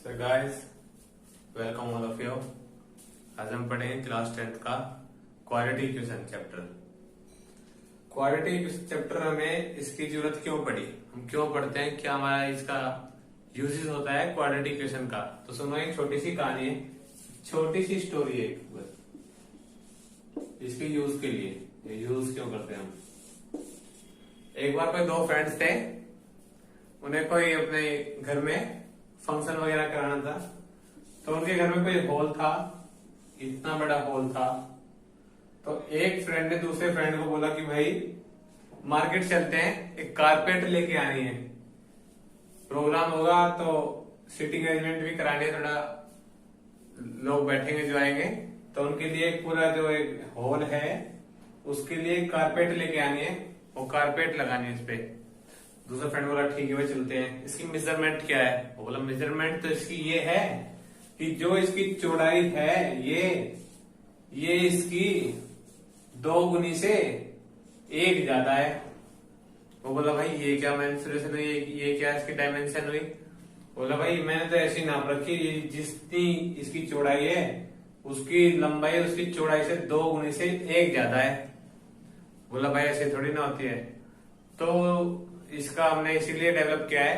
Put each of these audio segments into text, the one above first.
So guys, welcome all of you. आज हम पढ़ेंगे क्लास 10th का quadratic equation chapter. Quadratic equation chapter हमें इसकी जरूरत क्यों पड़ी, हम क्यों पढ़ते हैं, क्या हमारा इसका यूजेस होता है क्वाड्रेटिक इक्वेशन का। तो सुनो, एक छोटी सी कहानी है, छोटी सी स्टोरी है बस इसके यूज के लिए। यूज क्यों करते हैं हम। एक बार कोई दो फ्रेंड्स थे, उन्हें कोई अपने घर में फंक्शन वगैरह कराना था। तो उनके घर में कोई हॉल था, इतना बड़ा हॉल था। तो एक फ्रेंड ने दूसरे फ्रेंड को बोला कि भाई मार्केट चलते हैं, एक कारपेट लेके आनी है, प्रोग्राम होगा तो सीटिंग अरेंजमेंट भी करानी है, थोड़ा लोग बैठेंगे जो आएंगे। तो उनके लिए पूरा जो एक हॉल है उसके लिए कारपेट लेके आनी है, वो कारपेट लगानी है इस पे। दूसरा फ्रेंड बोला ठीक है भाई चलते हैं। इसकी मेजरमेंट क्या है, वो बोला मेजरमेंट तो इसकी ये है कि जो इसकी चौड़ाई है ये इसकी 2 गुनी से 1 ज्यादा है। वो बोला भाई ये क्या मेंसुरेशन हुई, ये क्या इसकी डायमेंशन हुई। बोला भाई मैंने तो ऐसी नाप रखी, ये जितनी इसकी चौड़ाई है उसकी लंबाई उसकी चौड़ाई से 2 गुनी से 1 ज्यादा है। बोला भाई ऐसे थोड़ी ना होती है। तो इसका हमने इसीलिए डेवलप किया है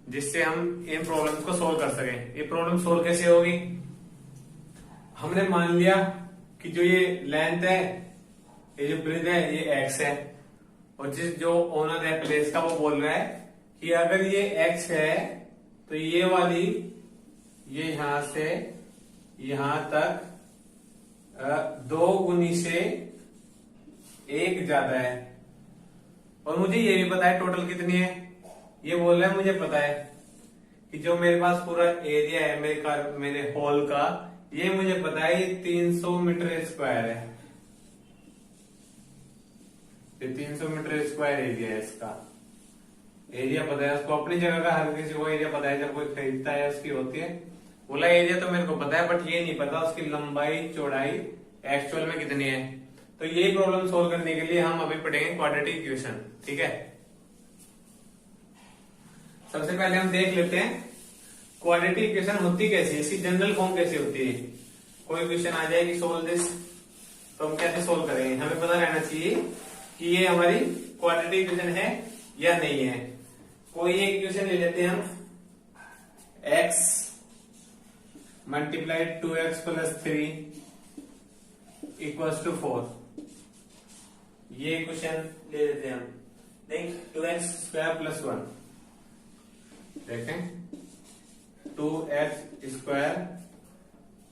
जिससे हम इन प्रॉब्लम्स को सोल्व कर सकें। ये प्रॉब्लम सोल्व कैसे होगी, हमने मान लिया कि जो ये लेंथ है, ये जो ब्रेथ है, ये x है, और जो ओनर है प्लेस का वो बोल रहा है कि अगर ये x है तो ये वाली ये यहां से यहां तक 2 गुनी से 1 ज्यादा है। और मुझे ये भी पता है टोटल कितनी है, ये बोल रहा है मुझे पता है कि जो मेरे पास पूरा एरिया है मेरे हॉल का, ये मुझे पता है ये 300 मीटर स्क्वायर है। ये 300 मीटर स्क्वायर एरिया है, इसका एरिया पता है उसको, अपनी जगह का हर किसी को एरिया पता है। जब कोई खरीदता है उसकी होती है, बोला एरिया तो मेरे को पता है बट ये नहीं पता उसकी लंबाई चौड़ाई एक्चुअल में कितनी है। तो ये प्रॉब्लम सोल्व करने के लिए हम अभी पढ़ेंगे क्वाड्रेटिक इक्वेशन, ठीक है। सबसे पहले हम देख लेते हैं क्वाड्रेटिक इक्वेशन होती कैसी है, इसकी जनरल फॉर्म कैसी होती है। कोई क्वेश्चन आ जाएगी सोल्व दिस, तो हम कैसे सोल्व करेंगे, हमें पता रहना चाहिए कि ये हमारी क्वाड्रेटिक इक्वेशन है या नहीं है। कोई एक इक्वेशन ले लेते हैं हम, x multiplied 2x + 3 equals to 4। ये क्वेश्चन ले लेते हैं हम। देख 2x² + 1, देखें 2x²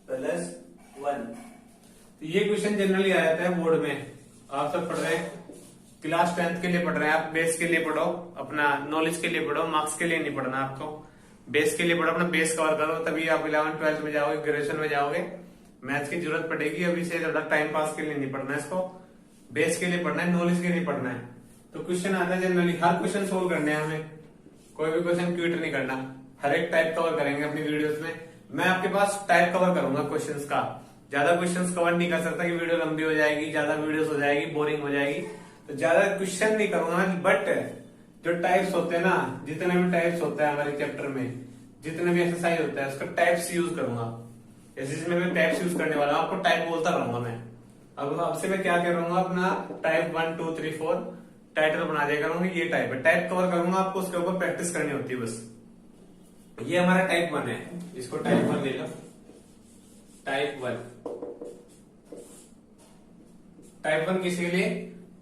+ 1। तो ये क्वेश्चन जनरली आ जाता है बोर्ड में। आप सब पढ़ रहे हैं, क्लास 10th के लिए पढ़ रहे हैं, आप बेस के लिए पढ़ो, अपना नॉलेज के लिए पढ़ो, मार्क्स के लिए नहीं पढ़ना आपको। बेस के लिए पढ़ो, अपना बेस कवर करो, तभी आप 11th 12th में जाओगे, ग्रेजुएशन में जाओगे। मैथ्स की जरूरत पड़ेगी, अभी से ज्यादा टाइम पास के लिए नहीं पढ़ना है, इसको बेस के लिए पढ़ना है, नॉलेज के लिए पढ़ना है। तो क्वेश्चन आता है जनरली, हर क्वेश्चन सोल्व करने हैं हमें, कोई भी क्वेश्चन क्विट नहीं करना, हर एक टाइप कवर करेंगे अपनी वीडियोस में। मैं आपके पास टाइप कवर करूंगा क्वेश्चंस का, ज्यादा क्वेश्चंस कवर नहीं कर सकता कि वीडियो लंबी हो जाएगी, ज्यादा वीडियोस हो जाएगी, बोरिंग हो जाएगी। तो ज्यादा क्वेश्चन नहीं करूंगा मैं, बट जो टाइप्स होते हैं ना, जितने भी टाइप्स होता है हमारे चैप्टर में, जितने भी एक्सरसाइज होता है उसका टाइप्स यूज करूंगा। जैसे इसमें मैं टाइप्स यूज करने वाला हूं, आपको टाइप बोलता रहूंगा मैं। अब आपसे मैं क्या करूंगा, अपना टाइप 1 2 3 4 टाइटल बना दिया करूंगा, ये टाइप है, टाइप कवर करूंगा, आपको उसके ऊपर प्रैक्टिस करनी होती है बस। ये हमारा टाइप 1 है, इसको टाइप 1 ले लो। टाइप 1, टाइप 1 किसके लिए,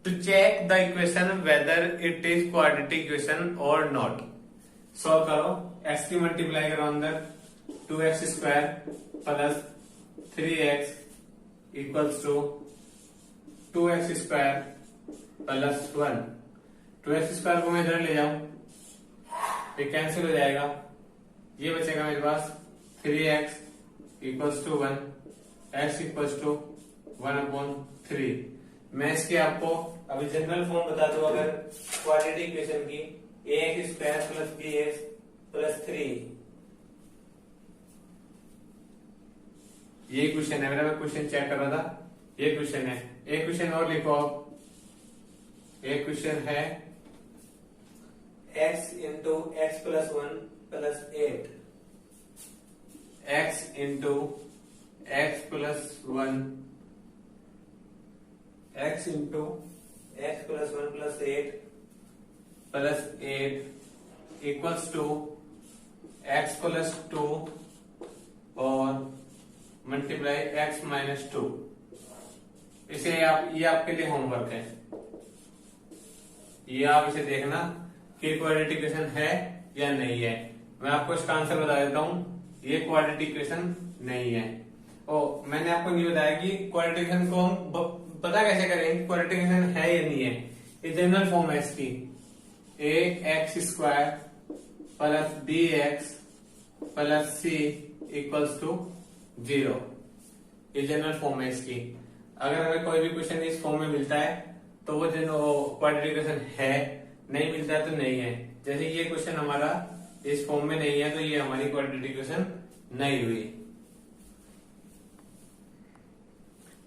to check the equation whether it is quadratic equation और नॉट। सॉल्व करो, x की मल्टीप्लाई करो अंदर, 2x² + 3x equals to 2x² + 1। 2x² को मैं इधर ले जाऊं, ये कैंसिल हो जाएगा, ये बचेगा मेरे पास 3x equals to 1, x equals to 1/3। मैं इसकी आपको अभी जनरल फॉर्म बता दूं, अगर क्वाड्रेटिक इक्वेशन की, ax² + bx + 3। ये क्वेश्चन है मेरा, मैं क्वेश्चन चेक कर रहा था, ये क्वेश्चन है। एक क्वेश्चन और लिखो, एक क्वेश्चन है x × x + 1 + 8। X into x plus one, x into x plus one plus eight equals to x plus two और मल्टीप्लाई एक्स माइनस टू। इसे ये आपके लिए होमवर्क है, ये आप इसे देखना कि क्वाड्रेटिक इक्वेशन है या नहीं है। मैं आपको इसका आंसर बता देता हूं, ये क्वाड्रेटिक इक्वेशन नहीं है। और मैंने आपको नहीं बताया कि क्वाड्रेटिक इक्वेशन को हम पता कैसे करेंगे क्वाड्रेटिक इक्वेशन है या नहीं है। ये जनरल फॉर्म है इसकी, a x square plus b x plus c equals to 0। ये जनरल फॉर्म है इसकी। अगर हमें कोई भी क्वेश्चन इस फॉर्म में मिलता है तो वो क्वाड्रेटिक इक्वेशन है, नहीं मिलता है तो नहीं है। जैसे ये क्वेश्चन हमारा इस फॉर्म में नहीं है तो ये हमारी क्वाड्रेटिक इक्वेशन नहीं हुई।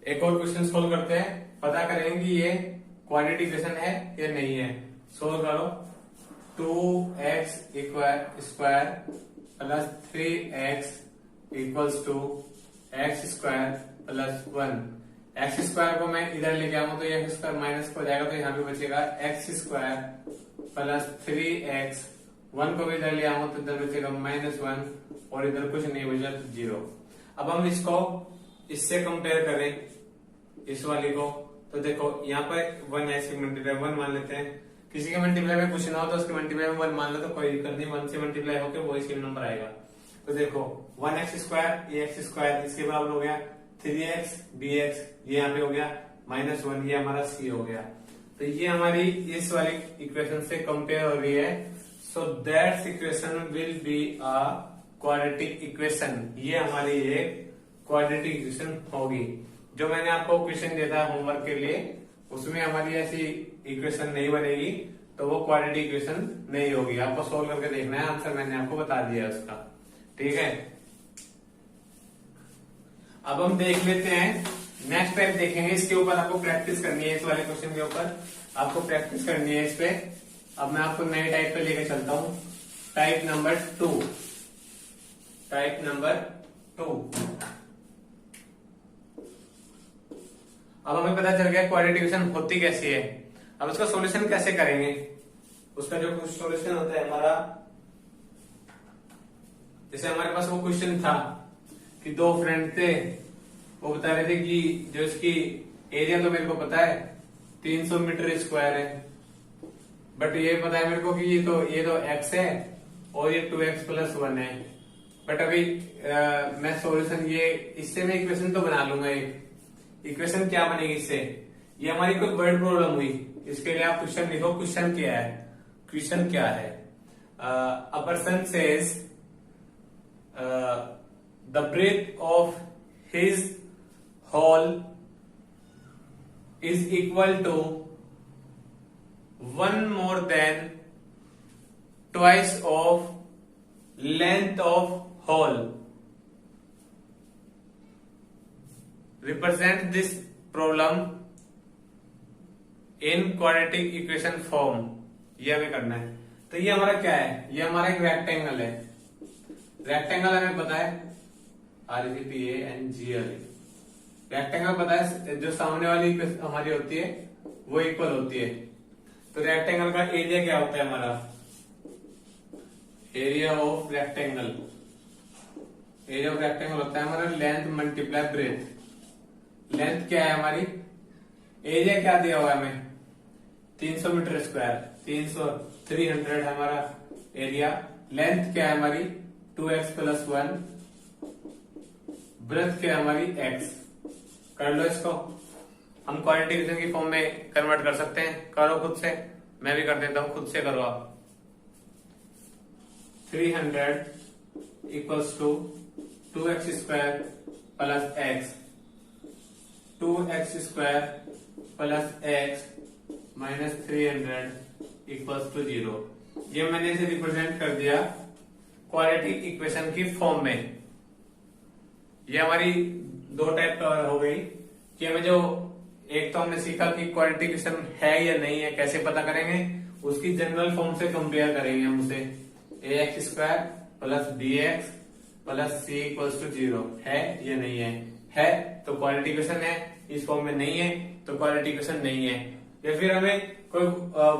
एक और क्वेश्चन सोल्व करते हैं, पता करेंगे कि ये क्वाड्रेटिक इक्वेशन है या नहीं है। सोल्व करो, 2x square plus 3x equals to x square plus 1। X square को मैं इधर लेके आऊंगा तो ये एक्स स्क्वायर माइनस हो जाएगा, तो यहाँ पे बचेगा एक्स स्क्वायर प्लस 3x। 1 को भी इधर ले आऊंगा तो इधर बचेगा -1 और इधर कुछ नहीं बचा तो 0। अब हम इसको इससे कंपेयर करें, इस वाली को, तो देखो यहाँ पर 1 ऐसे मल्टीप्लाई 1 मान लेते हैं। किसी के मल्टीप्लाई में कुछ ना हो तो उसके मल्टीप्लाई में 1 मान लो तो कोई दिक्कत नहीं, 1 से मल्टीप्लाई होकर वही सेम नंबर आएगा। तो देखो 1x स्क्वायर, ये एक्स स्क्वायर इसके बराबर हो गया, 3x bx ये यहाँ पे हो गया -1, ये हमारा c हो गया। तो ये हमारी इस वाली इक्वेशन से कंपेयर हो रही है। So that's equation will be a quadratic equation. ये हमारी एक क्वाड्रेटिक इक्वेशन होगी। जो मैंने आपको क्वेश्चन दिया था होमवर्क के लिए, उसमें हमारी ऐसी इक्वेशन नहीं बनेगी तो वो क्वाड्रेटिक इक्वेशन नहीं होगी। आपको सोल्व करके देखना है, आंसर मैंने आपको बता दिया है उसका। ठीक है, अब हम देख लेते हैं नेक्स्ट टाइप देखेंगे। इसके ऊपर आपको प्रैक्टिस करनी है, इस वाले क्वेश्चन के ऊपर आपको प्रैक्टिस करनी है इस पे। अब मैं आपको नए टाइप पे लेके चलता हूं, टाइप नंबर 2। Type number 2। अब हमें पता चल गया क्वाड्रेटिक इक्वेशन होती कैसी है। अब उसका सॉल्यूशन कैसे करेंगे, उसका जो कुछ सॉल्यूशन होता है हमारा, जैसे हमारे पास वो क्वेश्चन था कि दो फ्रेंड थे, वो बता रहे थे कि जो इसकी एरिया तो मेरे को पता है 300 मीटर स्क्वायर है, बट ये पता है मेरे को कि ये तो x है और ये 2x प्लस 1 है। बट अभी मैं सॉल्यूशन ये इससे मैं इक्वेशन तो बना लूंगा। एक इक्वेशन क्या बनेगी इससे, ये हमारी कोई वर्ड प्रॉब्लम हुई, इसके लिए आप क्वेश्चन लिखो। क्वेश्चन क्या है, क्वेश्चन क्या है, a person says the breadth of his hole is equal to 1 more than twice of length of hole. Represent this problem in quadratic equation form। ये हमें करना है। तो ये हमारा क्या है, ये हमारा एक रेक्टेंगल है। रेक्टेंगल हमें पता है RECTANGLE। रेक्टेंगल पता है, जो सामने वाली हमारी होती है वो इक्वल होती है। तो रेक्टेंगल का एरिया क्या होता है हमारा, area of rectangle. Area of rectangle होता है हमारा लेंथ मल्टीप्लाई ब्रेथ। लेंथ क्या है हमारी, एरिया क्या दिया हुआ है हमें 300 मीटर स्क्वायर, 300 हमारा एरिया। लेंथ क्या है हमारी 2x प्लस 1, ब्रेथ क्या है हमारी x। कर लो इसको, हम क्वाड्रेटिक इक्वेशन की फॉर्म में कन्वर्ट कर सकते हैं। करो खुद से, मैं भी कर देता हूं, खुद से करो आप। 300 equals to 2x square plus x, 2x square plus x minus 300 equals to 0। ये मैंने इसे रिप्रेजेंट कर दिया क्वाड्रेटिक इक्वेशन की फॉर्म में। ये हमारी दो टाइप हो गई कि हमें जो एक तो हमने सीखा कि क्वाड्रेटिक इक्वेशन है या नहीं है, कैसे पता करेंगे, उसकी जनरल फॉर्म से कंपेयर करेंगे हम उसे। ax square plus bx plus c equals to 0 है या नहीं है तो क्वाड्रेटिक इक्वेशन है, इस फॉर्म में नहीं है तो क्वाड्रेटिक इक्वेशन नहीं है। या फिर हमें कोई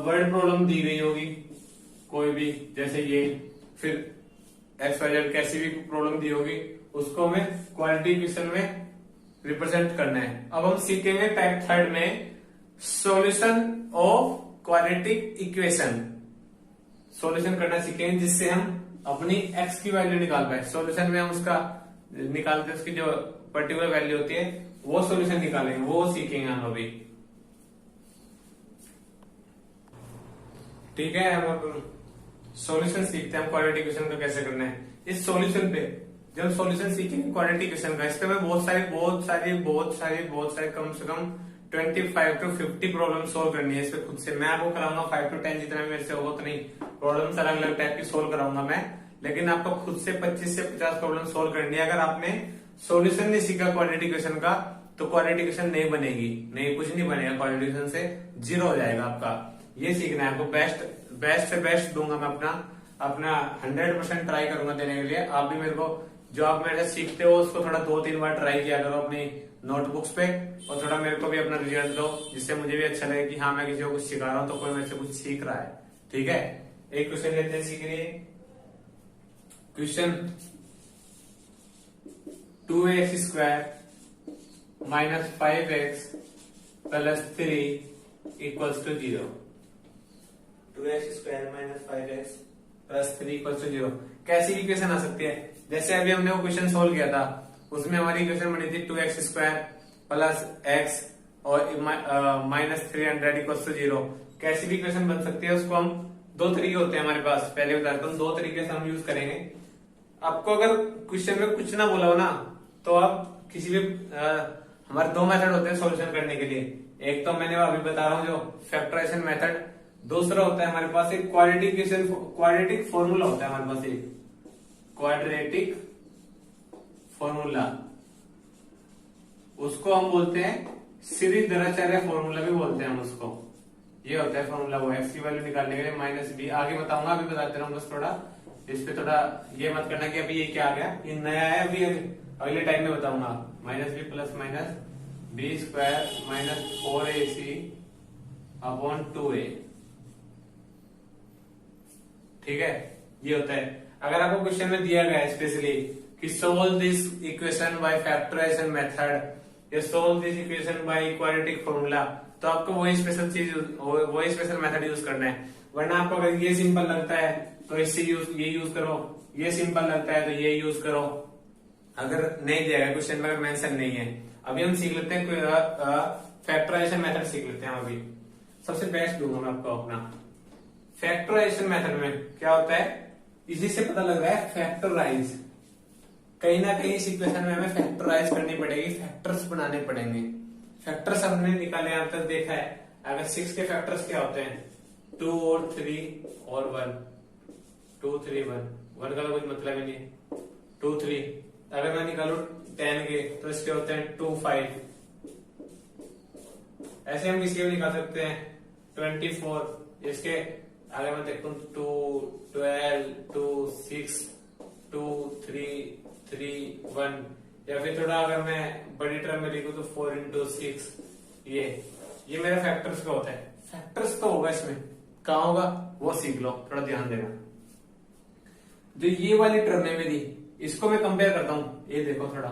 वर्ड प्रॉब्लम दी गई होगी कोई भी, जैसे ये, फिर एक्स वाई जेड कैसी भी प्रॉब्लम दी होगी, उसको हमें क्वाड्रेटिक इक्वेशन में रिप्रेजेंट करना है। अब हम सीखेंगे टाइप थर्ड में solution of quadratic equation. Solution करना सीखेंगे जिससे हम अपनी एक्स की वैल्यू निकाल पाए। सॉल्यूशन में हम उसका निकालते हैं, उसकी जो पर्टिकुलर वैल्यू होती है वो सॉल्यूशन निकालेंगे, वो सीखेंगे हम अभी। ठीक है, हम सॉल्यूशन सीखते हैं, हम क्वाड्रेटिक इक्वेशन का कैसे करना है। इस सॉल्यूशन पे जब सॉल्यूशन सीखेंगे क्वाड्रेटिक इक्वेशन का, इस पे हमें बहुत सारी कम से कम 25 to 50 प्रॉब्लम सोल्व करनी है। इसपे खुद से मैं आपको कराऊंगा 5 to 10 जितना मेरे से होगा उतनी प्रॉब्लम्स अलग अलग टाइप की सोल्व कराऊंगा मैं, लेकिन आपको खुद से 25 से 50 प्रॉब्लम सोल्व करनी है। अगर आपने सॉल्यूशन नहीं सीखा क्वाड्रेटिक इक्वेशन का तो क्वाड्रेटिक इक्वेशन नहीं बनेगी, नहीं कुछ नहीं बनेगा, क्वाड्रेटिक इक्वेशन से 0 हो जाएगा आपका। ये सीखना है आपको, बेस्ट से बेस्ट दूंगा मैं, अपना 100% ट्राई करूंगा देने के लिए। आप भी मेरे को, जो आप मेरे से सीखते हो उसको थोड़ा 2-3 बार ट्राई किया करो अपनी नोटबुक्स पे, और थोड़ा मेरे को भी अपना रिजल्ट दो, जिससे मुझे भी अच्छा लगे कि हाँ मैं किसी को कुछ सिखा रहा हूँ तो कोई मेरे से कुछ सीख रहा है। ठीक है, एक क्वेश्चन लेते हैं सीख लिए। Question 2x² minus 5x plus 3 equals to 0। 2x² minus 5x plus 3 equals to 0 कैसी इक्वेशन आ सकती है? जैसे अभी हमने वो क्वेश्चन सोल्व किया था, उसमें हमारी इक्वेशन बनी थी 2x² प्लस x और माइनस 300 इक्वल्स टू 0। कैसी भी इक्वेशन बन सकती है, उसको हम दो तरीके होते हैं हमारे पास, पहले बताता हूँ। दो तरीके से हम यूज करेंगे। आपको अगर क्वेश्चन में कुछ ना बोला हो ना, तो आप किसी भी हमारे दो मेथड होते हैं सॉल्यूशन करने के लिए। एक तो मैंने अभी बता रहा हूँ जो फैक्टराइजेशन मेथड, दूसरा होता है हमारे पास एक क्वाड्रेटिक फॉर्मूला होता है हमारे पास, एक क्वाड्रेटिक फॉर्मूला, उसको हम बोलते हैं श्रीधराचार्य फॉर्मूला भी बोलते हैं हम उसको। ये होता है फॉर्मूला, वो एक्स की वैल्यू निकालने के लिए माइनस बी, आगे बताऊंगा, अभी बताते रहूंगा बस थोड़ा। इस पे थोड़ा ये मत करना कि अभी ये क्या आ गया, ये नया है, अभी अगले टाइम में बताऊंगा। Minus b plus minus b square minus 4ac upon 2a। ठीक है, ये होता है। अगर आपको क्वेश्चन में दिया गया है स्पेशली कि solve this equation by factorization method या solve this equation by quadratic formula, तो आपको वही स्पेशल मेथड यूज करना है। वरना आपको अगर ये सिंपल लगता है तो इससे ये यूज करो, ये सिंपल लगता है तो ये यूज करो। अगर नहीं दिया गया क्वेश्चन में, अगर मेंशन नहीं है, अभी हम सीख लेते हैं फैक्टराइजेशन मेथड सीख लेते हैं। अभी सबसे बेस्ट दूंगा मैं आपको अपना। फैक्टराइजेशन मेथड में क्या होता है, इसी से पता लग रहा है फैक्टराइज, कहीं ना कहीं इस इक्वेशन में हमें फैक्टराइज करनी पड़ेगी, फैक्टर्स बनाने पड़ेंगे। फैक्टर्स हमने निकाले, यहां तक देखा है। अगर 6 के फैक्टर्स क्या होते हैं, 2 और 3 और 1, 2 3 1 का कुछ मतलब ही नहीं, 2 3। अगर मैं निकालू 10 के तो इसके होते हैं 2 5। ऐसे हम किसी को निकाल सकते हैं 24। इसके अगर मैं देखूं 2 12 2 6 2 3 3 1, या फिर थोड़ा अगर मैं बड़ी टर्म में लिखूं तो 4 into 6। ये मेरा फैक्टर्स का होता है। फैक्टर्स तो होगा इसमें, कहाँ होगा वो सीख लो, थोड़ा ध्यान देना। जो ये वाली टर्म है मेरी, इसको मैं कंपेयर करता हूं। ये देखो थोड़ा,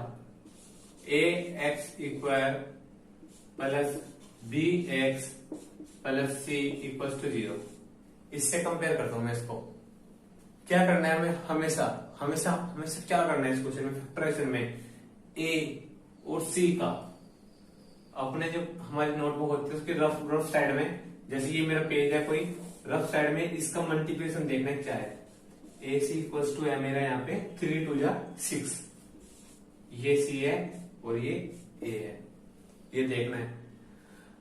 ax square plus bx plus c equals to 0, इससे कंपेयर करता हूं मैं इसको। क्या करना है हमें, हमेशा क्या करना है इस क्वेश्चन में, फैक्टराइजेशन में a और c का अपने जो हमारी नोटबुक होती है उसकी रफ साइड में, जैसे ये मेरा पेज है कोई, रफ साइड में इसका मल्टीप्लिकेशन देखना है क्या है। ac इक्वल्स टू है मेरा यहाँ पे 3 2 6, ये c है और ये a है, ये देखना है।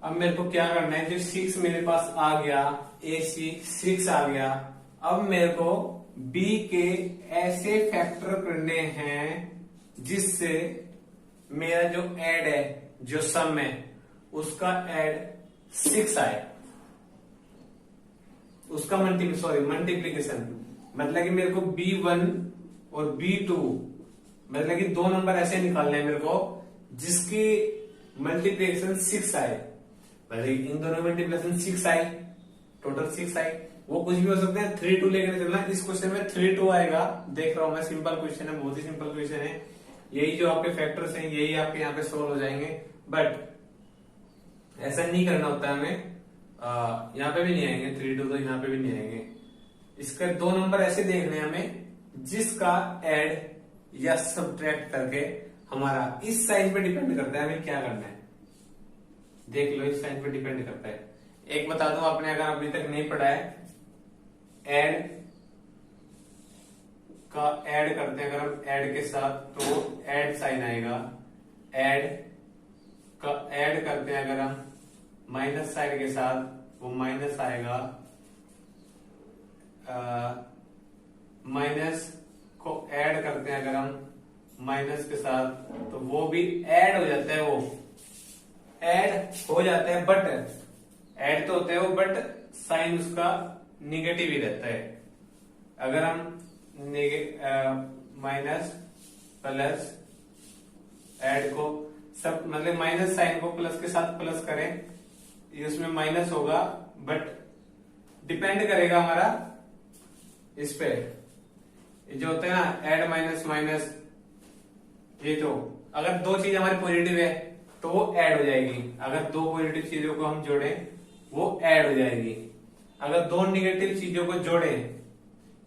अब मेरे को क्या करना है, जो 6 मेरे पास आ गया, ac 6 आ गया, अब मेरे को b के ऐसे फैक्टर करने हैं जिससे मेरा जो ऐड है, जो सम है, उसका ऐड 6 आए, उसका मल्टीप्लिकेशन। मतलब कि मेरे को b1 और b2 मतलब कि दो नंबर ऐसे निकालने हैं मेरे को जिसकी मल्टीप्लिकेशन 6 आए, मतलब इन दोनों मल्टीप्लिकेशन 6 आए, टोटल 6 आए। वो कुछ भी हो सकते हैं, 3 2 लेकर चलना। इस क्वेश्चन में 3 2 आएगा, देख रहा हूं मैं, सिंपल क्वेश्चन है, बहुत ही सिंपल क्वेश्चन है। यही जो आपके फैक्टर्स हैं यही आपके यहाँ पे सोल्व हो जाएंगे, बट ऐसा नहीं करना होता है हमें। यहाँ पे भी नहीं आएंगे 3 2, तो यहाँ पे भी नहीं आएंगे। इसके दो नंबर ऐसे देखने हैं हमें जिसका ऐड या सब्ट्रैक्ट करके हमारा इस साइन पे डिपेंड करता है हमें क्या करना है। देख लो, इस साइन पे डिपेंड करता है। एक बता दो, आपने अगर अभी तक नहीं पढ़ा है, ऐड का ऐड करते हैं अगर हम ऐड के साथ तो ऐड साइन आएगा। ऐड का ऐड करते हैं अगर हम माइनस साइन के साथ, वो माइनस आएगा। माइनस को ऐड करते हैं अगर हम माइनस के साथ तो वो भी ऐड हो जाता है, वो ऐड हो जाता है, बट ऐड तो होता है वो, बट साइन उसका निगेटिव ही रहता है। अगर हम माइनस प्लस ऐड को सब, मतलब माइनस साइन को प्लस के साथ प्लस करें, ये उसमें माइनस होगा, बट डिपेंड करेगा हमारा इस पे, ये जो होता है ना ऐड माइनस माइनस, ये तो अगर दो चीज हमारी पॉजिटिव है तो वो ऐड हो जाएगी। अगर दो पॉजिटिव चीजों को हम जोड़ें वो ऐड हो जाएगी। अगर दो निगेटिव चीजों को जोड़ें,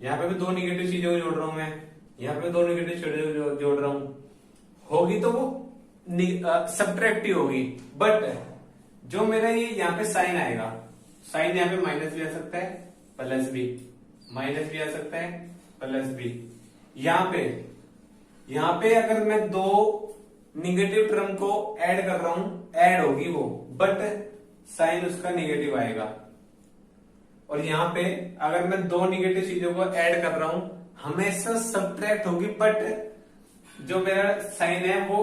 यहाँ पे भी दो निगेटिव चीजों को जोड़ रहा हूं मैं, यहाँ पे दो निगेटिव चीजों जोड़ रहा हूं, होगी तो वो सब्ट्रैक्टिव होगी। बट जो मेरा ये यहाँ पे साइन आएगा, साइन यहाँ पे माइनस भी आ सकता है प्लस भी, माइनस भी आ सकता है प्लस भी। यहाँ पे अगर मैं दो निगेटिव टर्म को ऐड कर रहा हूं, ऐड होगी वो, बट साइन उसका निगेटिव आएगा। और यहाँ पे अगर मैं दो निगेटिव चीजों को ऐड कर रहा हूं, हमेशा सब्ट्रैक्ट होगी, बट जो मेरा साइन है वो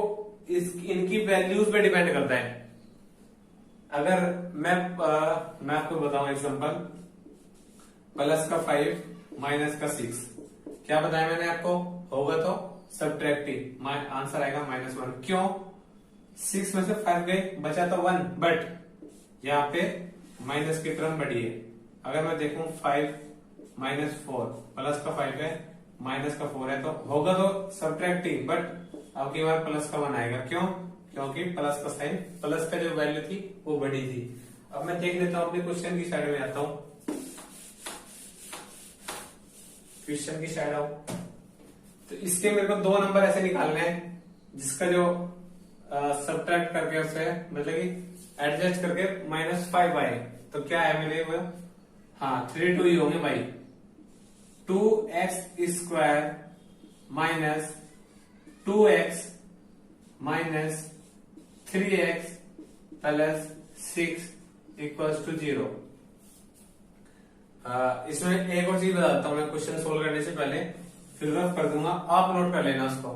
इनकी वैल्यूज पे डिपेंड करता है। अगर मैं आपको बताऊं एग्जांपल, प्लस का 5 माइनस का 6, क्या बताया मैंने आपको, होगा तो सब्ट्रैक्टिव, आंसर आएगा -1। क्यों? 6 में से 5 गए, बचा तो 1, बट यहाँ पे माइनस की टर्म बढ़ी है। अगर मैं देखूं 5 माइनस 4, प्लस का 5 है माइनस का 4 है, तो होगा तो सब्ट्रैक्टिव, बट अब की बार प्लस का 1 आएगा। क्यों? क्योंकि प्लस का साइन, प्लस का जो वैल्यू थी वो बड़ी थी। अब मैं देख लेता हूं अपने क्वेश्चन की साइड में आता हूं, क्वेश्चन की साइड आओ। तो इसके मेरे को दो नंबर ऐसे निकालने हैं जिसका जो सब्ट्रैक्ट करके उससे, मतलब कि एडजस्ट करके -5 आए, तो क्या है मेरे वो, हाँ 3 2 ही होंगे भाई। 2x² minus 2x minus 3x plus 6 equals to 0। इसमें एक और चीज बताता हूं मैं क्वेश्चन सोल्व करने से पहले, फिर रफ कर दूंगा, आप नोट कर लेना उसको।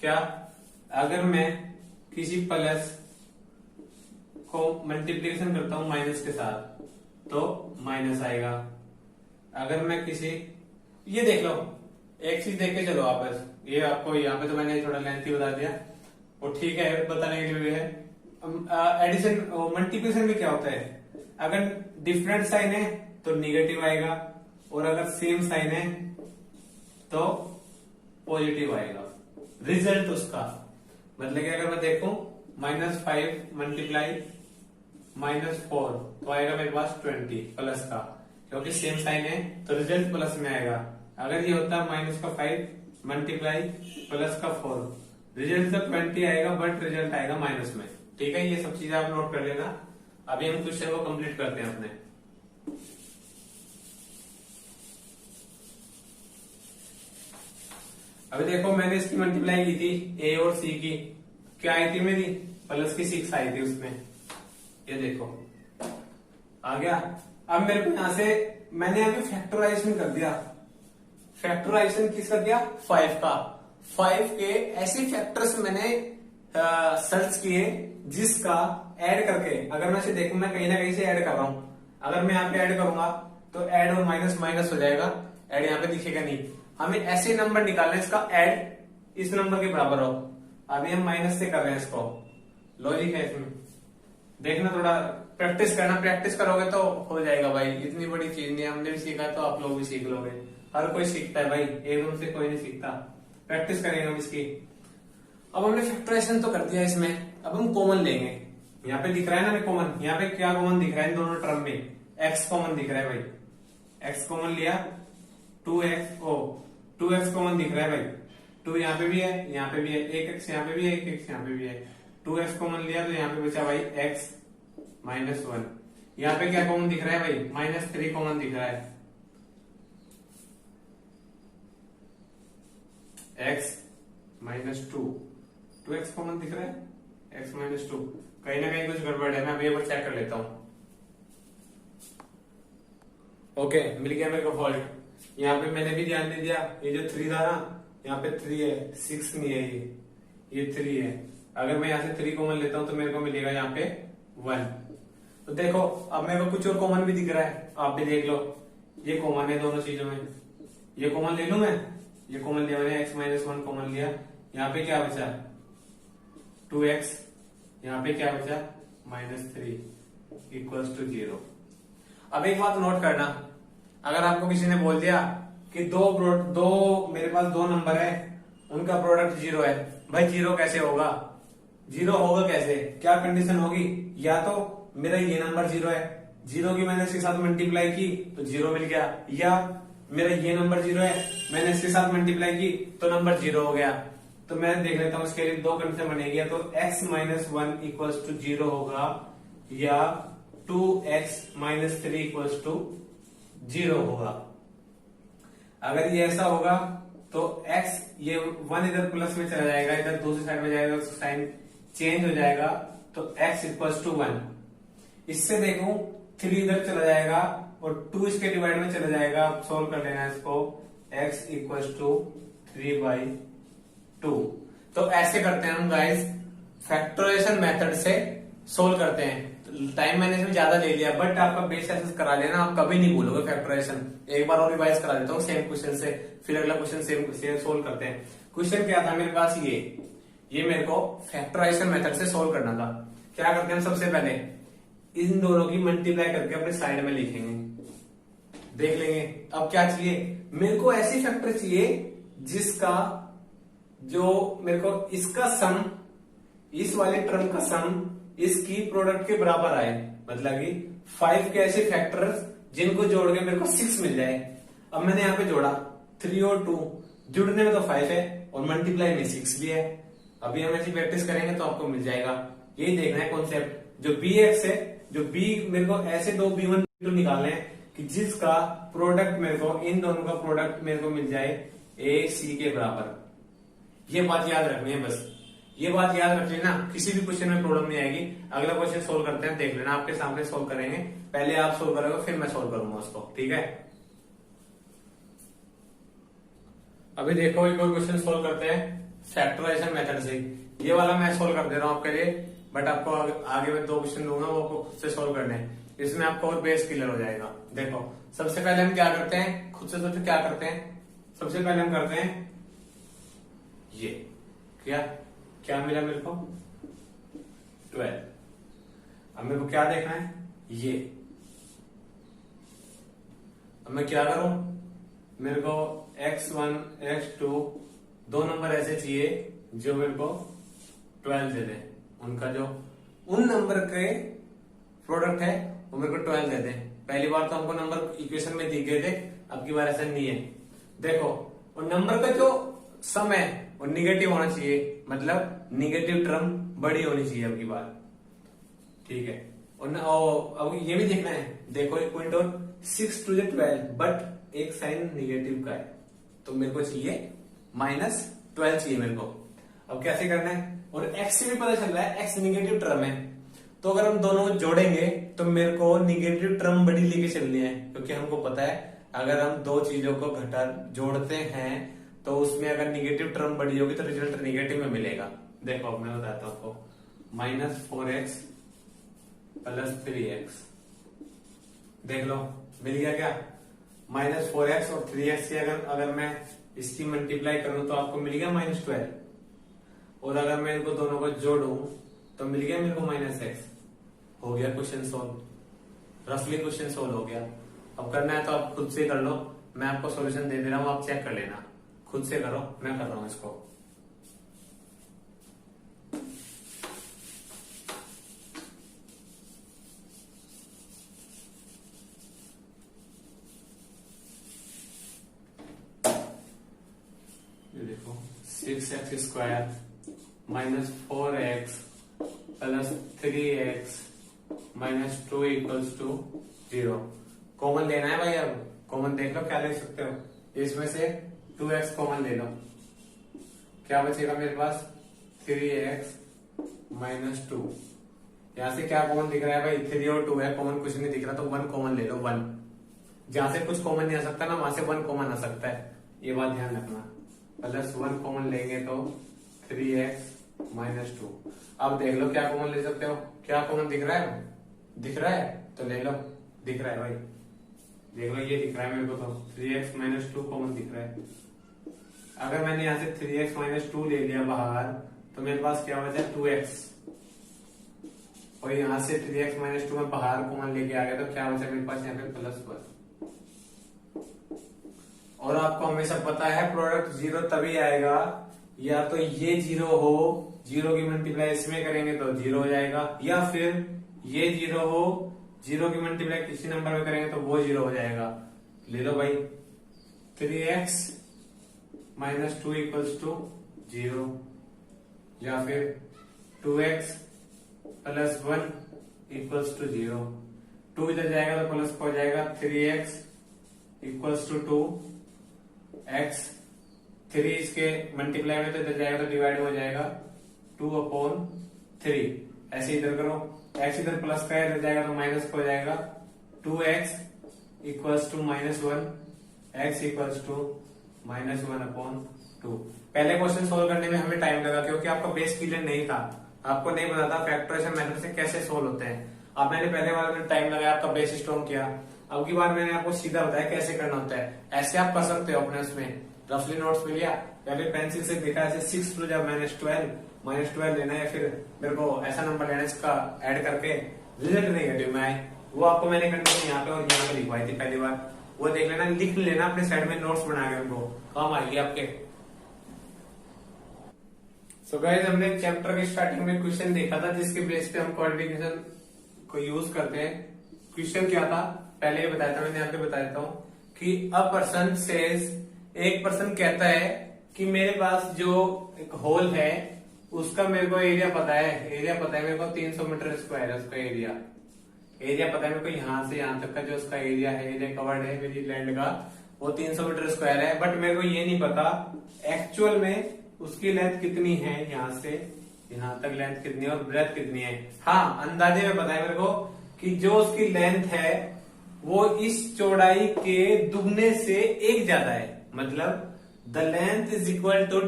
क्या? अगर मैं किसी प्लस को मल्टीप्लिकेशन करता हूं माइनस के साथ तो माइनस आएगा। अगर मैं किसी, ये देख लो, एक चीज देख के चलो आप बस, ये आपको यहाँ पे तो मैंने थोड़ा लेंथी बता दिया, वो ठीक है बताने के लिए भी है। एडिशन मल्टीप्लिकेशन में क्या होता है, अगर डिफरेंट साइन है तो निगेटिव आएगा, और अगर सेम साइन है तो पॉजिटिव आएगा रिजल्ट उसका। मतलब कि अगर मैं देखूं -5 मल्टीप्लाई -4 तो आएगा मेरे पास 20 प्लस का, क्योंकि सेम साइन है तो रिजल्ट प्लस में आएगा। अगर ये होता है -5 मल्टीप्लाई प्लस का 4, रिजल्ट तो 20 आएगा, बट रिजल्ट आएगा माइनस में। ठीक है, ये सब चीजें आप नोट कर लेना। अभी हम क्वेश्चन को कंप्लीट करते हैं अपने। अभी देखो, मैंने इसकी मल्टीप्लाई की थी ए और सी की, क्या आई थी मेरी, प्लस की 6 आई थी उसमें, ये देखो आ गया। अब मेरे को यहां से मैंने अभी फैक्टराइजेशन कर दिया। फैक्टराइजेशन किसका किया? 5 का। 5 के ऐसे फैक्टर्स मैंने सर्च किए जिसका ऐड करके, अगर मैं इसे देखूं, मैं कहीं ना कहीं से ऐड कर रहा हूं, अगर मैं यहाँ पे ऐड करूंगा तो ऐड और माइनस माइनस हो जाएगा, ऐड यहाँ पे दिखेगा नहीं। हमें ऐसे नंबर निकालना है इसका ऐड इस नंबर के बराबर हो। अभी हम माइनस से कर रहे हैं इसको, लॉजिक है इसमें। देखना, थोड़ा प्रैक्टिस करना, प्रैक्टिस करोगे तो हो जाएगा भाई। इतनी बड़ी चीज नहीं, हमने भी सीखा है तो आप लोग भी सीख लोगे। हर कोई सीखता है भाई, एकदम से कोई नहीं सीखता। प्रैक्टिस करेंगे हम इसकी। अब हमने फैक्टराइजेशन तो कर दिया इसमें, अब हम कॉमन लेंगे। यहाँ पे दिख रहा है ना कॉमन, यहाँ पे क्या कॉमन दिख रहा है इन दोनों टर्म में? एक्स कॉमन दिख रहा है भाई। एक्स कॉमन लिया, 2x कॉमन दिख रहा है भाई। 2 यहाँ पे भी है, यहाँ पे भी है, एक एक्स यहाँ पे भी है, एक एक्स यहाँ पे भी है। 2x कॉमन लिया तो यहाँ पे बचा भाई x -1। यहाँ पे क्या कॉमन दिख रहा है भाई? -3 कॉमन दिख रहा है। x -2, 2x कॉमन दिख रहा है, x -2। कहीं ना कहीं कुछ गड़बड़ है, मैं अभी एक बार चेक कर लेता हूं। ओके, मिल गया मेरे को फॉल्ट। यहाँ पे मैंने भी ध्यान दे दिया, ये जो 3 था ना, यहाँ पे 3 है, 6 नहीं है, ये 3 है। अगर मैं यहाँ से 3 कॉमन लेता हूं तो मेरे को मिलेगा यहाँ पे 1। तो देखो, अब मेरे को कुछ और कॉमन भी दिख रहा है, आप भी देख लो। ये कॉमन है दोनों चीजों में, ये कॉमन ले लू मैं। ये कॉमन लिया मैंने, x -1 कॉमन लिया। यहाँ पे क्या बचा? 2x। यहाँ पे क्या बचा? -3 = 0। अब एक बात नोट करना, अगर आपको किसी ने बोल दिया कि मेरे पास दो नंबर है, उनका प्रोडक्ट 0 है, भाई 0 कैसे होगा? 0 होगा कैसे? क्या कंडीशन होगी? या तो मेरा ये नंबर 0 है, 0 की मैंने इसके साथ मल्टीप्लाई की तो 0 मिल गया, या मेरा ये नंबर 0 है, मैंने इसके साथ मल्टीप्लाई की तो नंबर 0 हो गया। तो मैं देख लेता हूं, इसके लिए दो कंडीशन बनेगी, या तो x -1 = 0 होगा, या 2x -3 = 0 होगा। अगर ये ऐसा होगा तो x, ये 1 इधर प्लस में चला जाएगा, इधर दूसरी साइड में जाएगा, साइन चेंज हो जाएगा, तो x = 1। इससे देखो 3 इधर चला जाएगा और 2 इसके डिवाइड में चला जाएगा। सोल्व कर लेना है इसको, x = 3/2। तो ऐसे करते हैं हम गाइस, फैक्टराइजेशन मेथड से सोल्व करते हैं। टाइम मैंने इसमें ज्यादा ले लिया, बट आपका बेस ऐसे करा लेना, आप कभी नहीं भूलोगे फैक्टराइजेशन। एक बार और रिवाइज करा देता हूँ सेम क्वेश्चन से, फिर अगला क्वेश्चन सेम सोल्व करते हैं। क्वेश्चन क्या था मेरे पास? ये मेरे को फैक्टराइजेशन मेथड से सोल्व करना था। क्या करते हैं, सबसे पहले इन दोनों की मल्टीप्लाई करके अपने साइड में लिखेंगे, देख लेंगे। अब क्या चाहिए मेरे को? ऐसी फैक्टर चाहिए जिसका जो मेरे को इसका सम, इस वाले टर्म का सम इसकी प्रोडक्ट के बराबर आए। मतलब कि 5 के ऐसे फैक्टर्स जिनको जोड़ के मेरे को 6 मिल जाए। अब मैंने यहाँ पे जोड़ा 3 और 2, जुड़ने में तो 5 है और मल्टीप्लाई में 6 भी है। अभी हम ऐसी प्रैक्टिस करेंगे तो आपको मिल जाएगा। यही देखना है कॉन्सेप्ट। जो bx है, जो b, मेरे को ऐसे दो b1 b2 निकालने हैं कि जिसका प्रोडक्ट मेरे को, इन दोनों का प्रोडक्ट मेरे को मिल जाए a c के बराबर। ये बात याद रखनी है, बस ये बात याद रख लेना, किसी भी क्वेश्चन में प्रॉब्लम नहीं आएगी। अगला क्वेश्चन सोल्व करते हैं, देख लेना, आपके सामने सोल्व करेंगे। पहले आप सोल्व करोगे फिर मैं सोल्व करूंगा उसको, ठीक है। अभी देखो एक और क्वेश्चन सोल्व करते हैं फैक्टराइजेशन मेथड से। ये वाला मैं सोल्व कर दे रहा हूं आपके लिए, बट आपको आगे में 2 क्वेश्चन दूंगा, वो आपको खुद से सोल्व करने हैं। इसमें आपको और बेस क्लियर हो जाएगा। देखो, सबसे पहले हम क्या करते हैं, खुद से सोचो क्या करते हैं। सबसे पहले हम करते हैं ये, क्या मिला मेरे को? 12। अब मेरे को क्या देखना है? ये। अब मैं क्या करूं, मेरे को x1 x2 दो नंबर ऐसे चाहिए जो मेरे को 12 दे दे। उनका जो उन नंबर के प्रोडक्ट है वो मेरे को 12 दे दे। पहली बार तो हमको नंबर इक्वेशन में दिख गए थे, अब की बार ऐसा नहीं है। देखो, और नंबर का जो सम है वो निगेटिव होना चाहिए, मतलब निगेटिव टर्म बड़ी होनी चाहिए अब की बार, ठीक है। और अब ये भी देखना है, देखो एक पॉइंट और, 6 to the 12, बट एक साइन निगेटिव का है, तो मेरे को चाहिए -12 चाहिए मेरे को। अब कैसे करना है? और x से भी पता चल रहा है x निगेटिव टर्म है, तो अगर हम दोनों को जोड़ेंगे तो मेरे को निगेटिव टर्म बड़ी लेके चलनी है, क्योंकि हमको पता है अगर हम दो चीजों को जोड़ते हैं तो उसमें अगर निगेटिव टर्म बड़ी होगी तो रिजल्ट निगेटिव में मिलेगा। देखो अब मैं बताता हूं आपको, -4x + 3x, देख लो मिल गया क्या? -4x और 3x से अगर मैं इसकी मल्टीप्लाई करूं तो आपको मिल गया -12, और अगर मैं इनको दोनों को जोड़ूं तो मिल गया मेरे को -x। हो गया क्वेश्चन सॉल्व, रफली क्वेश्चन सॉल्व हो गया। अब करना है तो आप खुद से कर लो, मैं आपको सॉल्यूशन दे दे रहा हूं, आप चेक कर लेना, खुद से करो, मैं कर रहा हूं इसको। ये देखो 6x² -4x + 3x -2 = 0। कॉमन लेना है भाई, अब कॉमन देख लो क्या ले सकते हो, इसमें से 2x कॉमन ले लो, क्या बचेगा मेरे पास 3x -2। यहां से क्या कॉमन दिख रहा है भाई, 3 और 2 है, कॉमन कुछ नहीं दिख रहा, तो 1 कॉमन ले लो। 1 जहां से कुछ कॉमन नहीं आ सकता ना, वहां से 1 कॉमन आ सकता है, ये बात ध्यान रखना। +1 कॉमन लेंगे तो 3x -2। अब देख लो क्या कॉमन ले सकते हो, क्या कॉमन दिख रहा है, दिख रहा है तो ले लो, दिख रहा है भाई, देख लो ये दिख रहा है मेरे को, तो 3x -2 कॉमन दिख रहा है। अगर मैंने यहाँ से 3x -2 ले लिया बाहर, तो मेरे पास क्या बचा 2x, और यहाँ से 3x -2 में बाहर कॉमन लेके आ गया, तो क्या बचा मेरे पास यहाँ पे +1। और आपको हमेशा पता है प्रोडक्ट 0 तभी आएगा या तो ये 0 हो, 0 की मल्टीप्लाई इसमें करेंगे तो 0 हो जाएगा, या फिर ये 0 हो, 0 की मल्टीप्लाई किसी नंबर में करेंगे तो वो 0 हो जाएगा। ले लो भाई 3x -2 = 0, या फिर 2x + 1 = 0। 2 इधर जाएगा तो प्लस हो जाएगा, 3x = 2, x 3 इसके मल्टीप्लाई में तो इधर जाएगा तो डिवाइड हो जाएगा 2/3। ऐसे इधर करो, x इधर प्लस का इधर जाएगा तो माइनस हो जाएगा, 2x = -1, x = -1/2। पहले क्वेश्चन सोल्व करने में हमें टाइम लगा क्योंकि आपका बेस क्लियर नहीं था, आपको नहीं पता था फैक्टराइजेशन मेथड से कैसे सोल्व होते हैं। अब मैंने पहले वाले में टाइम लगाया, आपका बेस स्ट्रॉन्ग किया, अब की बार मैंने आपको सीधा बताया कैसे करना होता है। ऐसे आप कर सकते हो अपने उसमें रफली नोट्स में लिया या फिर पेंसिल से देखा, ऐसे 6 + -12 लेना है, फिर मेरे को ऐसा नंबर लेना है इसका ऐड करके रिजल्ट नेगेटिव में आए, वो आपको मैंने कंडीशन यहाँ पे और यहाँ पे लिखवाई थी पहली बार, वो देख लेना, लिख लेना अपने साइड में नोट्स बना के, उनको काम आएगी आपके। सो गाइस, हमने चैप्टर की स्टार्टिंग में क्वेश्चन देखा था जिसके बेस पे हम क्वाड्रिटिकेशन को यूज करते हैं। क्वेश्चन क्या था पहले ये बताया था मैंने, यहाँ पे बता देता हूँ कि अ पर्सन सेज, एक पर्सन कहता है कि मेरे पास जो एक होल है उसका मेरे को एरिया पता है मेरे को 300 मीटर स्क्वायर है उसका एरिया पता है मेरे को, यहाँ से यहाँ तक का जो उसका एरिया है, एरिया कवर्ड है मेरी लैंड का, वो 300 मीटर स्क्वायर है। बट मेरे को ये नहीं पता एक्चुअल में उसकी लेंथ कितनी है, यहाँ से यहाँ तक लेंथ कितनी है और ब्रेथ कितनी है। हाँ, अंदाजे में पता है मेरे को कि जो उसकी लेंथ है वो इस चौड़ाई के दुगने से 1 ज्यादा है, मतलब the length is equal to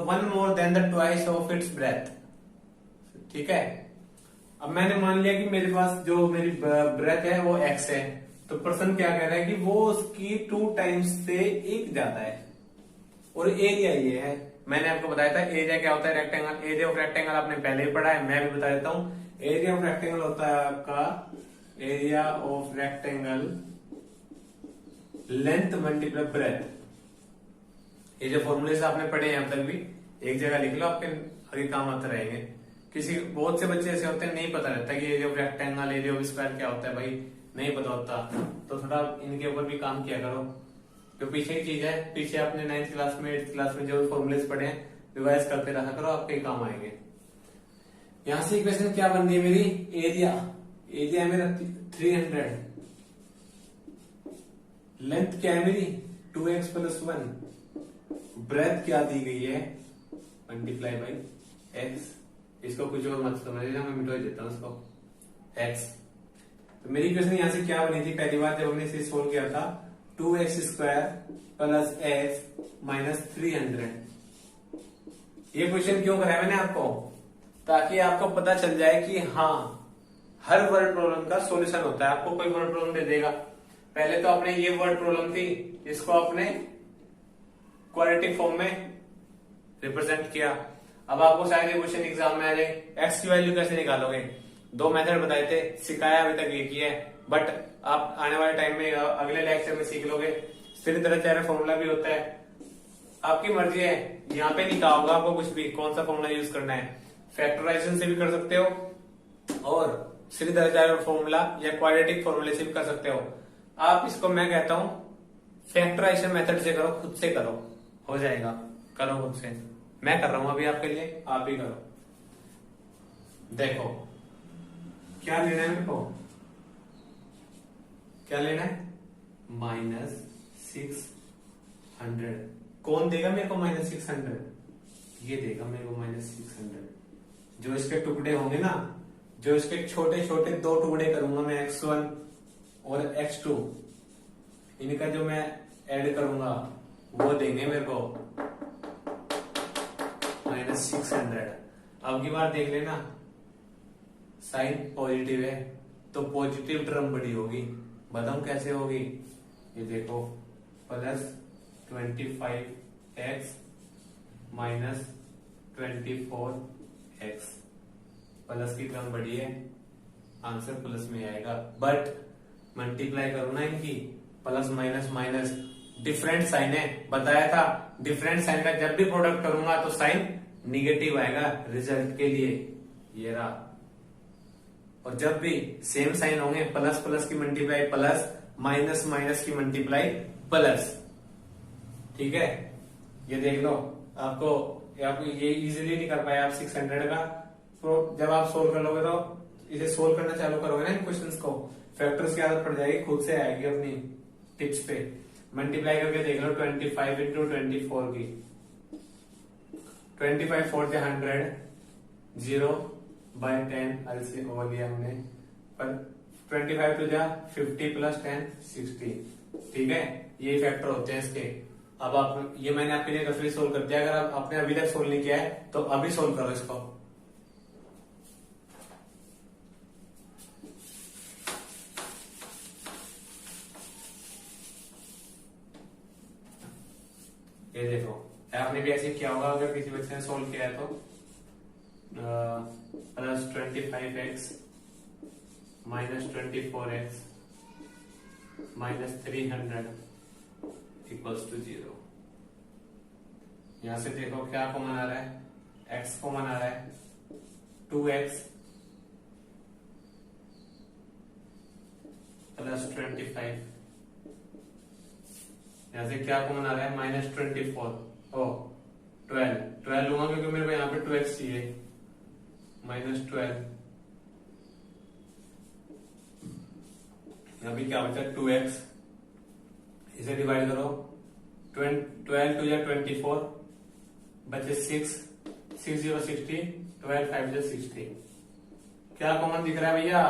1 more than the twice of its breadth। ठीक है, अब मैंने मान लिया कि मेरे पास जो मेरी ब्रेथ है वो x है, तो पर्सन क्या कह रहा है कि वो उसकी 2 टाइम्स से 1 ज्यादा है, और एरिया ये है। मैंने आपको बताया था एरिया क्या होता है, रेक्टेंगल, एरिया ऑफ रेक्टेंगल आपने पहले ही पढ़ा है, मैं भी बता देता हूं। एरिया ऑफ रेक्टेंगल होता है आपका area of rectangle length multiply breath. ये जो फॉर्मूले आपने पढ़े हैं अब तक भी एक जगह लिख लो, आपके आगे काम आते रहेंगे। किसी बहुत से बच्चे ऐसे होते हैं नहीं पता रहता कि area of rectangle, area of square क्या होता है, भाई नहीं पता होता, तो थोड़ा इनके ऊपर भी काम किया करो। जो पीछे की चीज है, पीछे आपने 9th क्लास में 8th क्लास में जो फॉर्मूलेस पढ़े हैं रिवाइज करते रहा करो, आपके काम आएंगे। यहां से इक्वेशन क्या बन रही है मेरी, एरिया है मेरा 300, लेंथ क्या है मेरी 2x + 1, ब्रेथ क्या दी गई है मल्टीप्लाई बाई x, इसको कुछ और मत समझिएगा, मैं मिटा देता हूं इसको x। तो मेरी इक्वेशन यहां से क्या बनी थी पहली बार जब हमने इसे सोल्व किया था, 2x² + x - 300। ये क्वेश्चन क्यों कराया मैंने आपको, ताकि आपको पता चल जाए कि हाँ हर वर्ड प्रॉब्लम का सॉल्यूशन होता है। आपको कोई वर्ड प्रॉब्लम दे देगा, पहले तो आपने ये वर्ड प्रॉब्लम थी, इसको आपने क्वाड्रेटिक फॉर्म में रिप्रेजेंट किया। अब आपको शायद ये क्वेश्चन एग्जाम में आ जाए, एक्स की वैल्यू कैसे निकालोगे। दो मेथड बताए थे, सिखाया अभी तक एक ही है, बट आप आने वाले टाइम में अगले लेक्चर में सीख लोगे। सीधी तरह चाहे फॉर्मूला भी होता है, आपकी मर्जी है। यहाँ पे नहीं कहा होगा आपको कुछ भी कौन सा फॉर्मूला यूज करना है। फैक्टराइजेशन से भी कर सकते हो और सीधी तरह चाहे फॉर्मूला या क्वाड्रेटिक फॉर्मूले से भी कर सकते हो। आप इसको मैं कहता हूं फैक्टराइजेशन मेथड से करो, खुद से करो, हो जाएगा। करो खुद से, मैं कर रहा हूं अभी आपके लिए, आप भी करो। देखो क्या लेना है मेरे को, क्या लेना है, -600। कौन देगा मेरे को -600, ये देगा मेरे को -600। जो इसके टुकड़े होंगे ना, जो इसके छोटे छोटे दो टुकड़े करूंगा मैं, x1 और x2, इनका जो मैं ऐड करूंगा वो देंगे मेरे को -600। अब की बार देख लेना, साइन पॉजिटिव है तो पॉजिटिव टर्म बड़ी होगी। बताऊं कैसे होगी, ये देखो +25x -24x, प्लस की टर्म बड़ी है, आंसर प्लस में आएगा। बट मल्टीप्लाई करो ना इनकी, plus minus minus different sign है, बताया था। डिफरेंट साइन का जब भी प्रोडक्ट करूंगा तो साइन निगेटिव आएगा रिजल्ट के लिए, ये रहा। और जब भी सेम साइन होंगे, प्लस प्लस की मल्टीप्लाई प्लस, माइनस माइनस की मल्टीप्लाई प्लस, ठीक है। ये देख लो, आपको ये इजीली नहीं कर पाए आप 600 का। तो जब आप सोल्व कर लोगे तो इसे सोल्व करना चालू करोगे ना इन क्वेश्चंस को, फैक्टर्स की आदत पड़ जाएगी, खुद से आएगी अपनी टिप्स पे। मल्टीप्लाई करके देख लो 25 इंटू 24 की, 25 4 से 100, 0/10 ऐसे हो लिया हमने, पर 25 टू जा 50 + 10 60, ठीक है। ये फैक्टर होते हैं इसके। अब आप, ये मैंने आपके लिए रफली सोल्व कर दिया, अगर आपने अभी तक सोल्व नहीं किया है तो अभी सोल्व करो इसको। ये देखो, आपने भी ऐसे किया होगा अगर किसी बच्चे ने सोल्व किया है तो। +25x -24x -300 = 0। यहां से देखो क्या कॉमन आ रहा है, x कॉमन आ रहा है, 2x +25। यहां से क्या कॉमन आ रहा है, -24 ओ 12 लूंगा क्योंकि मेरे को यहाँ पे 2x चाहिए, -12। अभी क्या बचा 2x, इसे डिवाइड करो, 12 टू 24 बचे 6, 6 0 60, 12 5 60। क्या कॉमन दिख रहा है भैया,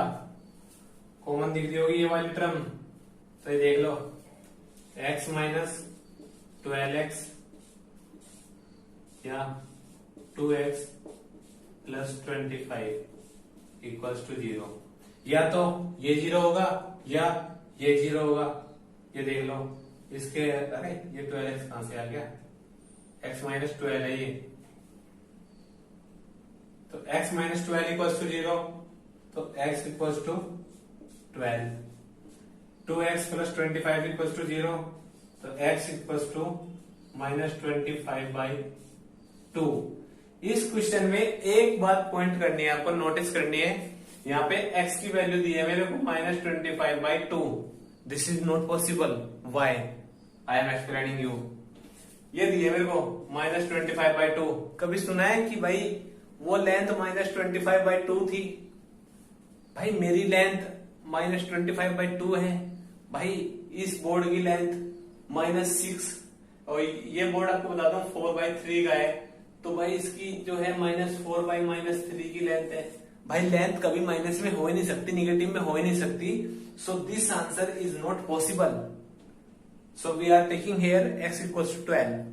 कॉमन दिख रही होगी ये वाली टर्म, तो ये देख लो x -12x या 2x +25 = 0। या तो ये 0 होगा या ये 0 होगा। ये देख लो इसके, अरे ये 12x कहां से आ गया, x -12 है ये, तो x -12 = 0, तो x = 12। 2x + 25 = 0, तो x = -25/2। इस क्वेश्चन में एक बात पॉइंट करनी है, आपको नोटिस करनी है, यहाँ पे x की वैल्यू दी है मेरे को -25/2। This is not possible, why, I am explaining you. ये दी है मेरे को -25/2। कभी सुना है कि भाई वो लेंथ -25/2 थी? भाई मेरी लेंथ -25/2 है, भाई इस बोर्ड की लेंथ -6, और ये बोर्ड आपको बताता हूँ 4/3 का है, तो भाई इसकी जो है -4/-3 की लेंथ है। भाई लेंथ कभी माइनस में हो ही नहीं सकती, निगेटिव में हो ही नहीं सकती, so this answer is not possible. So we are taking here x = 12।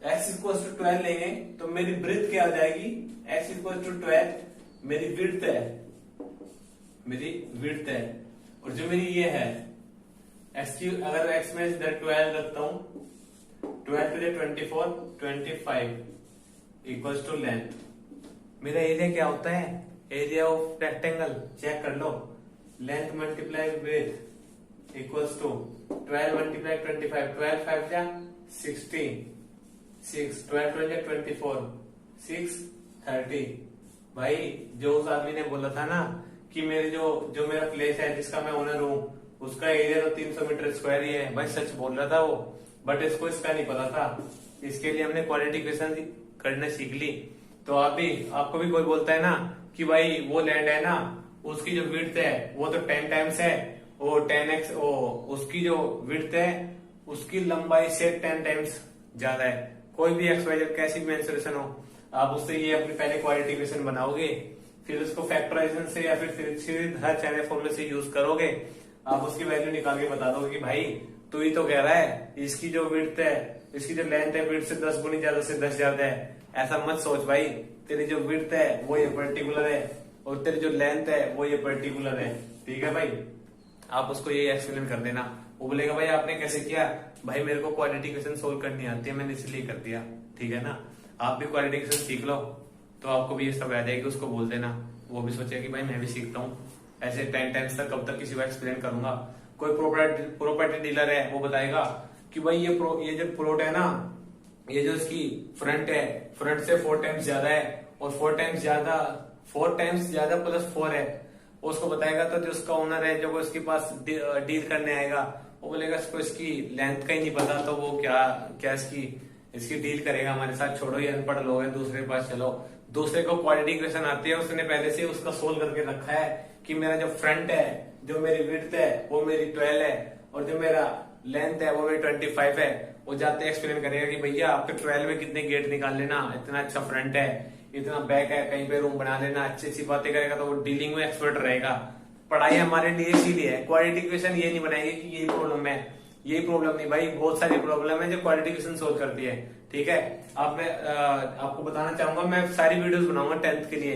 x = 12 लेंगे तो मेरी ब्रेथ क्या आ जाएगी, x = 12 मेरी विड्थ है, मेरी विड्थ है, और जो मेरी ये है x की, अगर x में 12 रखता हूं 12 टू 24, 25 इक्वल्स टू लेंथ। मेरा एरिया क्या होता है, एरिया ऑफ रेक्टेंगल चेक कर लो, length multiply width equals to 12 multiply 25, 12 5 जा 16, 6 12 2 जा 24, 6 30। भाई जो उस आदमी ने बोला था ना कि मेरे जो मेरा प्लेस है जिसका मैं ओनर हूँ उसका एरिया तो 300 मीटर स्क्वायर ही है, भाई सच बोल रहा था वो, बट इसको इसका नहीं पता था। इसके लिए हमने क्वाड्रेटिक इक्वेशन करना सीख ली। तो आपको भी कोई बोलता है ना कि भाई वो लैंड है ना उसकी जो विड्थ है वो तो 10 टाइम्स है, वो 10x उसकी जो विड्थ है उसकी लंबाई से 10 टाइम्स ज्यादा है। कोई भी XYZ कैसी भी मेंसुरेशन हो, आप उससे ये अपनी पहले क्वाड्रेटिक इक्वेशन बनाओगे, फिर उसको फैक्टराइजेशन से या फिर हर चाइना फॉर्मूले से यूज करोगे, आप उसकी वैल्यू निकाल के बता दोगे कि भाई तू ही तो कह रहा है इसकी जो विड्थ है इसकी जो लेंथ है विड्थ से 10 गुनी ज्यादा से 10 ज्यादा है। ऐसा मत सोच भाई, तेरी जो विड्थ है वो ये पर्टिकुलर है और तेरी जो लेंथ है वो ये पर्टिकुलर है। ठीक है भाई, आप उसको ये एक्सप्लेन कर देना। वो बोलेगा भाई आपने कैसे किया, भाई मेरे को क्वाड्रेटिक इक्वेशन सोल्व करनी आती है मैंने इसलिए कर दिया। ठीक है ना, आप भी क्वाड्रेटिक इक्वेशन सीख लो तो आपको भी ये सब आ जाएगी, उसको बोल देना, वो भी सोचेगा कि भाई मैं भी सीखता हूँ। ऐसे 10 टाइम्स तक कब तक किसी को एक्सप्लेन करूंगा। कोई प्रॉपर्टी डीलर है वो बताएगा कि भाई ये जो प्लॉट है ना ये जो इसकी फ्रंट है फ्रंट से 4 टाइम्स ज्यादा है और 4 टाइम्स ज्यादा प्लस 4 है, उसको बताएगा। तो जो उसका ओनर है जो उसके पास डील करने आएगा वो बोलेगा इसको इसकी लेंथ का ही नहीं पता तो वो क्या इसकी डील करेगा हमारे साथ, छोड़ो ये अनपढ़ लोग हैं, दूसरे के पास चलो। दूसरे को क्वाड्रेटिक इक्वेशन आती है, उसने पहले से उसका सोल्व करके रखा है कि मेरा जो फ्रंट है जो मेरी विड्थ है वो मेरी 12 है और जो मेरा लेंथ है वो मेरी 25 है। वो जाते एक्सप्लेन करेगा कि भैया आपके 12 में कितने गेट निकाल लेना, इतना अच्छा फ्रंट है, इतना बैक है, कहीं पे रूम बना लेना, अच्छी अच्छी बातें करेगा तो वो डीलिंग में एक्सपर्ट रहेगा। पढ़ाई हमारे लिए इसीलिए है, क्वाड्रेटिक इक्वेशन ये नहीं बनाएगी कि यही प्रॉब्लम है, यही प्रॉब्लम नहीं भाई, बहुत सारी प्रॉब्लम है जो क्वाड्रेटिक इक्वेशन सोल्व करती है। ठीक है, अब मैं आपको बताना चाहूंगा, मैं सारी वीडियोस बनाऊंगा 10th के लिए,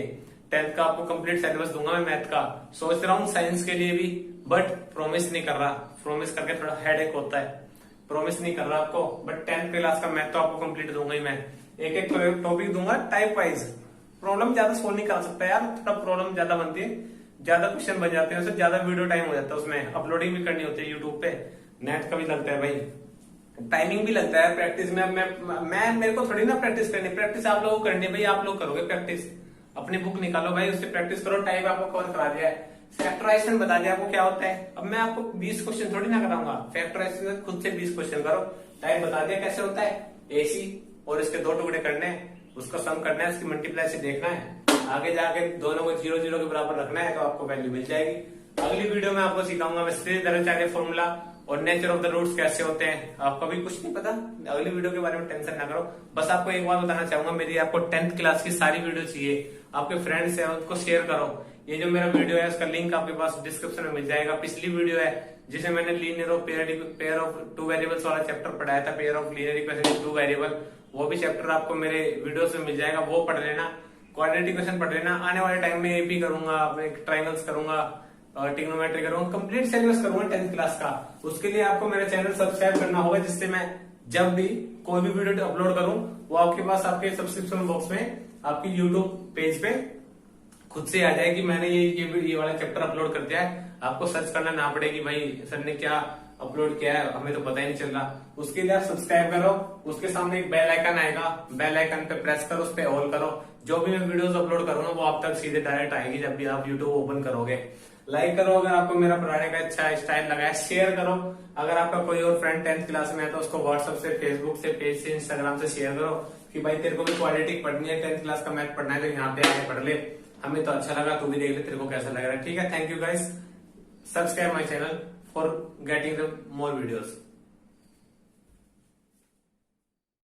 10th का आपको कंप्लीट सिलेबस दूंगा मैं मैथ का। सोच रहा हूँ साइंस के लिए भी, बट प्रॉमिस नहीं कर रहा, प्रॉमिस करके थोड़ा हेडेक होता है, प्रॉमिस नहीं कर रहा आपको, बट 10th क्लास का मैथ तो आपको कंप्लीट दूंगा ही मैं। एक एक टॉपिक दूंगा टाइप वाइज। प्रॉब्लम ज्यादा सोल्व नहीं कर सकता यार, थोड़ा प्रॉब्लम ज्यादा बनती है, ज्यादा क्वेश्चन बन जाते हैं, उससे ज्यादा वीडियो टाइम हो जाता है, उसमें अपलोडिंग भी करनी होती है यूट्यूब पे, नेट का भी लगता है भाई, टाइमिंग भी लगता है। प्रैक्टिस में मैं मेरे को थोड़ी ना प्रैक्टिस करनी, प्रैक्टिस आप लोगों को करनी है भाई, आप लोग करोगे प्रैक्टिस, अपनी बुक निकालो भाई उससे प्रैक्टिस करो। टाइप आपको कवर करा दिया है, फैक्टराइजेशन बता दिया आपको क्या होता है। अब मैं आपको 20 क्वेश्चन थोड़ी ना कराऊंगा, फैक्टराइजेशन खुद से 20 क्वेश्चन करो। टाइप बता दिया कैसे होता है, AC और इसके 2 टुकड़े करने हैं, उसको सम करना है, उसकी मल्टीप्लाई से देखना है, आगे जाके दोनों को 0 0 के बराबर रखना है तो आपको वैल्यू मिल जाएगी। अगली वीडियो में आपको सिखाऊंगा मैं श्रीधराचार्य फॉर्मूला और नेचर ऑफ द रूट्स कैसे होते हैं। आपको भी कुछ नहीं पता, अगली वीडियो के बारे में टेंशन ना करो। बस आपको एक बात बताना चाहूंगा, मेरी आपको 10th क्लास की सारी वीडियो चाहिए, आपके फ्रेंड्स हैं उनको शेयर करो। ये जो मेरा वीडियो है उसका लिंक आपके पास डिस्क्रिप्शन में मिल जाएगा। पिछली वीडियो है जिसे मैंने linear of pair of 2 variables वाला चैप्टर पढ़ाया था, pair of linear equation 2 variable, वो भी चैप्टर आपको मेरे वीडियोस में मिल जाएगा, वो पढ़ लेना। क्वाड्रेटिक इक्वेशन पढ़ लेना, आने वाले टाइम में एपी करूंगा, ट्राइंगल्स करूंगा, ट्रिग्नोमेट्री करूंगा, कंप्लीट सिलेबस करूंगा 10th क्लास का। उसके लिए आपको मेरा चैनल सब्सक्राइब करना होगा, जिससे मैं जब भी कोई भी वीडियो अपलोड करूं वो आपके पास आपके सब्सक्रिप्शन बॉक्स में आपकी यूट्यूब पेज पे खुद से आ जाए कि मैंने ये वाला चैप्टर अपलोड कर दिया है। आपको सर्च करना ना पड़े कि भाई सर ने क्या अपलोड किया है, हमें तो पता ही नहीं चल रहा। उसके लिए आप सब्सक्राइब करो, उसके सामने एक बेल आइकन आएगा, बेल आइकन पे प्रेस करो, उस पे ऑल करो, जो भी मैं वीडियोस अपलोड करूंगा वो आप तक सीधे डायरेक्ट आएगी जब भी आप यूट्यूब ओपन करोगे। लाइक करो अगर आपको मेरा पढ़ाने का अच्छा स्टाइल लगा है, शेयर करो। अगर आपका कोई और फ्रेंड 10th क्लास में है तो उसको व्हाट्सएप से, फेसबुक से, पेज से, इंस्टाग्राम से शेयर करो कि भाई तेरे को भी क्वाड्रेटिक पढ़नी है, 10th क्लास का मैथ पढ़ना है तो यहाँ पे आके पढ़ ले, हमें तो अच्छा लगा, तू भी देख ले तेरे को कैसा लग रहा है। ठीक है, thank you guys, subscribe my channel for getting the more videos.